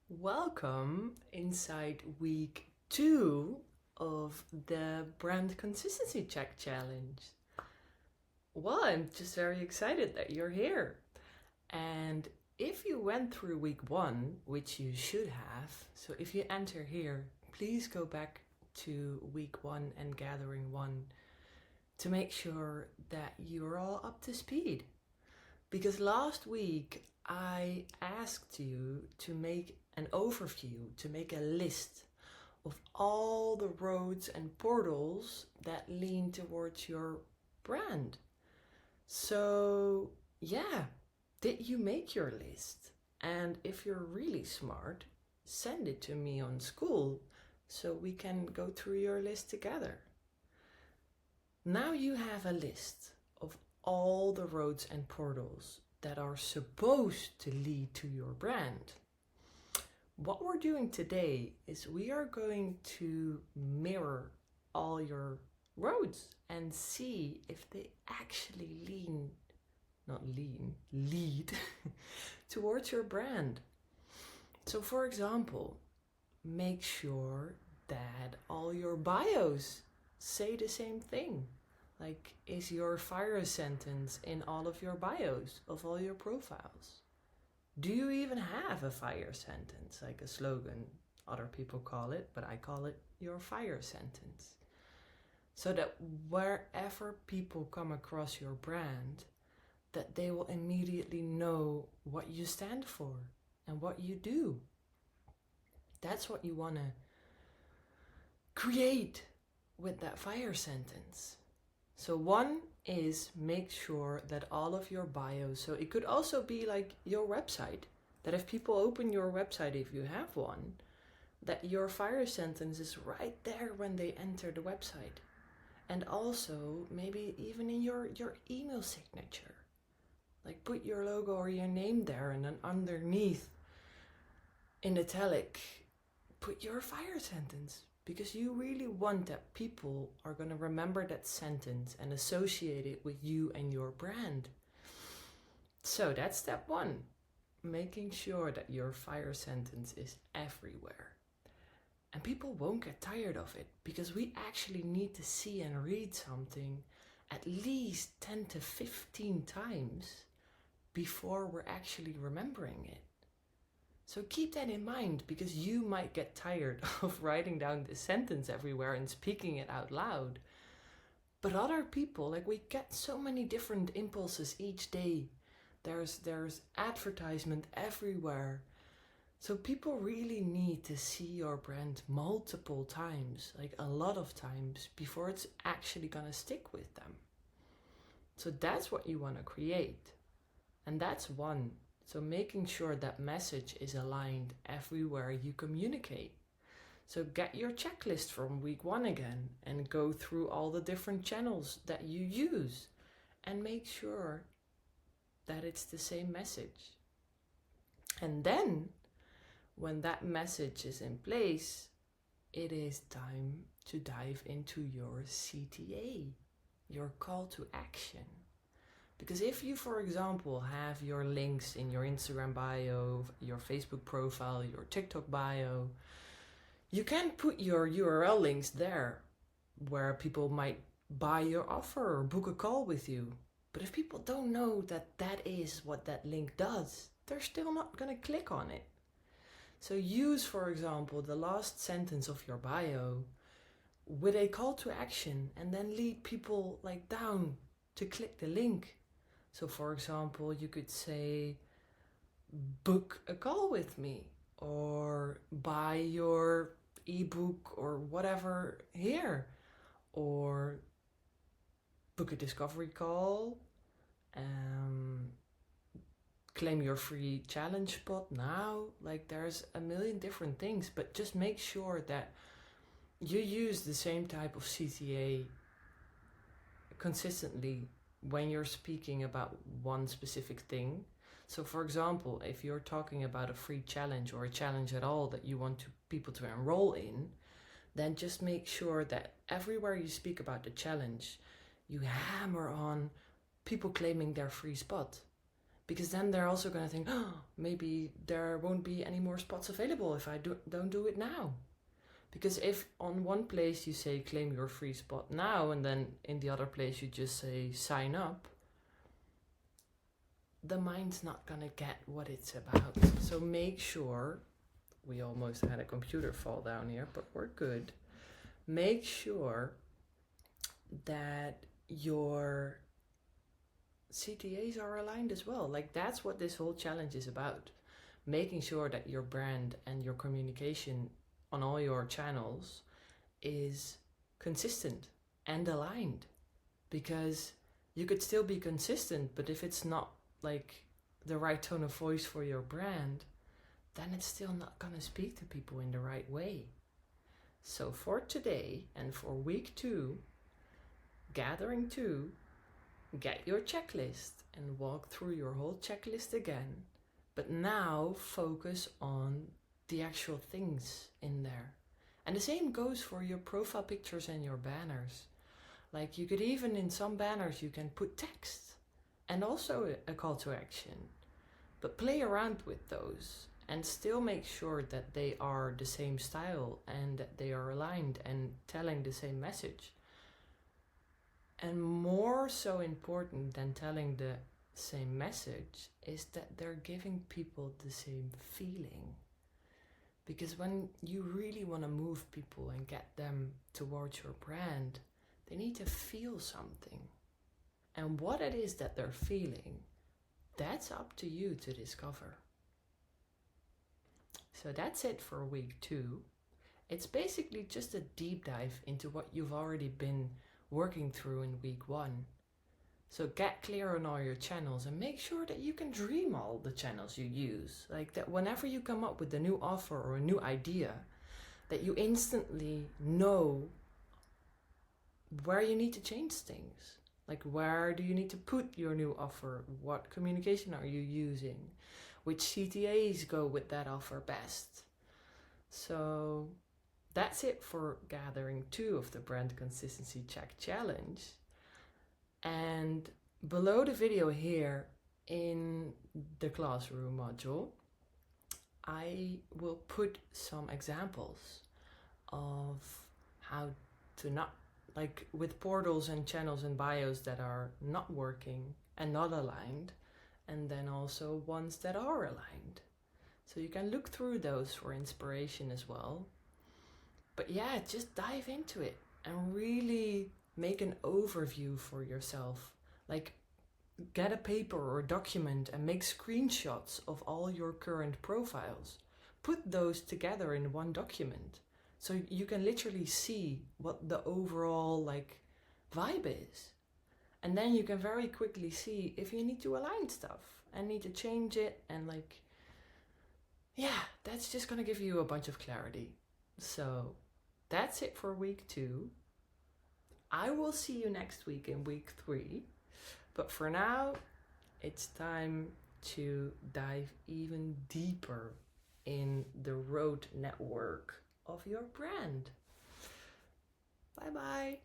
Welcome inside week 2 of the Brand Consistency Check Challenge. Well, I'm just very excited that you're here. And if you went through week 1, which you should have, so if you enter here, please go back to week 1 and gathering 1 to make sure that you're all up to speed. Because last week I asked you to make an overview, to make a list of all the roads and portals that lean towards your brand. So, yeah, did you make your list? And if you're really smart, send it to me on school so we can go through your list together. Now you have a list of all the roads and portals that are supposed to lead to your brand. What we're doing today is we are going to mirror all your roads and see if they actually lead towards your brand. So for example, make sure that all your bios say the same thing. Like, is your fire sentence in all of your bios of all your profiles? Do you even have a fire sentence, like a slogan? Other people call it, but I call it your fire sentence. So that wherever people come across your brand, that they will immediately know what you stand for and what you do. That's what you want to create with that fire sentence. So one is make sure that all of your bios, so it could also be like your website, that if people open your website, if you have one, that your fire sentence is right there when they enter the website. And also maybe even in your email signature, like put your logo or your name there, and then underneath in italic, put your fire sentence. Because you really want that people are going to remember that sentence and associate it with you and your brand. So that's step 1, making sure that your fire sentence is everywhere. And people won't get tired of it, because we actually need to see and read something at least 10 to 15 times before we're actually remembering it. So keep that in mind, because you might get tired of writing down this sentence everywhere and speaking it out loud. But other people, like, we get so many different impulses each day. There's advertisement everywhere. So people really need to see your brand multiple times, like a lot of times, before it's actually gonna stick with them. So that's what you wanna create. And that's 1. So making sure that message is aligned everywhere you communicate. So get your checklist from week 1 again and go through all the different channels that you use and make sure that it's the same message. And then when that message is in place, it is time to dive into your CTA, your call to action. Because if you, for example, have your links in your Instagram bio, your Facebook profile, your TikTok bio, you can put your URL links there where people might buy your offer or book a call with you. But if people don't know that that is what that link does, they're still not going to click on it. So use, for example, the last sentence of your bio with a call to action, and then lead people like down to click the link. So for example, you could say, book a call with me, or buy your ebook or whatever here, or book a discovery call, claim your free challenge spot now. Like, there's a million different things, but just make sure that you use the same type of CTA consistently when you're speaking about one specific thing. So for example, if you're talking about a free challenge or a challenge at all that you want people to enroll in, then just make sure that everywhere you speak about the challenge, you hammer on people claiming their free spot. Because then they're also going to think, oh, maybe there won't be any more spots available if I don't do it now. Because if on one place you say claim your free spot now, and then in the other place you just say sign up, the mind's not going to get what it's about. So make sure, we almost had a computer fall down here, but we're good. Make sure that your CTAs are aligned as well. Like, that's what this whole challenge is about. Making sure that your brand and your communication on all your channels is consistent and aligned. Because you could still be consistent, but if it's not like the right tone of voice for your brand, then it's still not going to speak to people in the right way. So for today and for week 2, gathering 2, get your checklist and walk through your whole checklist again, but now focus on the actual things in there. And the same goes for your profile pictures and your banners. Like, you could even, in some banners, you can put text and also a call to action, but play around with those and still make sure that they are the same style and that they are aligned and telling the same message. And more so important than telling the same message is that they're giving people the same feeling. Because when you really want to move people and get them towards your brand, they need to feel something. And what it is that they're feeling, that's up to you to discover. So that's it for week 2. It's basically just a deep dive into what you've already been working through in week 1. So get clear on all your channels and make sure that you can dream all the channels you use. Like, that whenever you come up with a new offer or a new idea, that you instantly know where you need to change things. Like, where do you need to put your new offer? What communication are you using? Which CTAs go with that offer best? So that's it for gathering 2 of the Brand Consistency Check Challenge. And below the video here in the classroom module, I will put some examples of how to not, like, with portals and channels and bios that are not working and not aligned, and then also ones that are aligned. So you can look through those for inspiration as well. But yeah, just dive into it and really make an overview for yourself. Like, get a paper or a document and make screenshots of all your current profiles. Put those together in one document so you can literally see what the overall vibe is. And then you can very quickly see if you need to align stuff and need to change it. And that's just gonna give you a bunch of clarity. So that's it for week 2. I will see you next week in week 3. But for now, it's time to dive even deeper in the road network of your brand. Bye bye.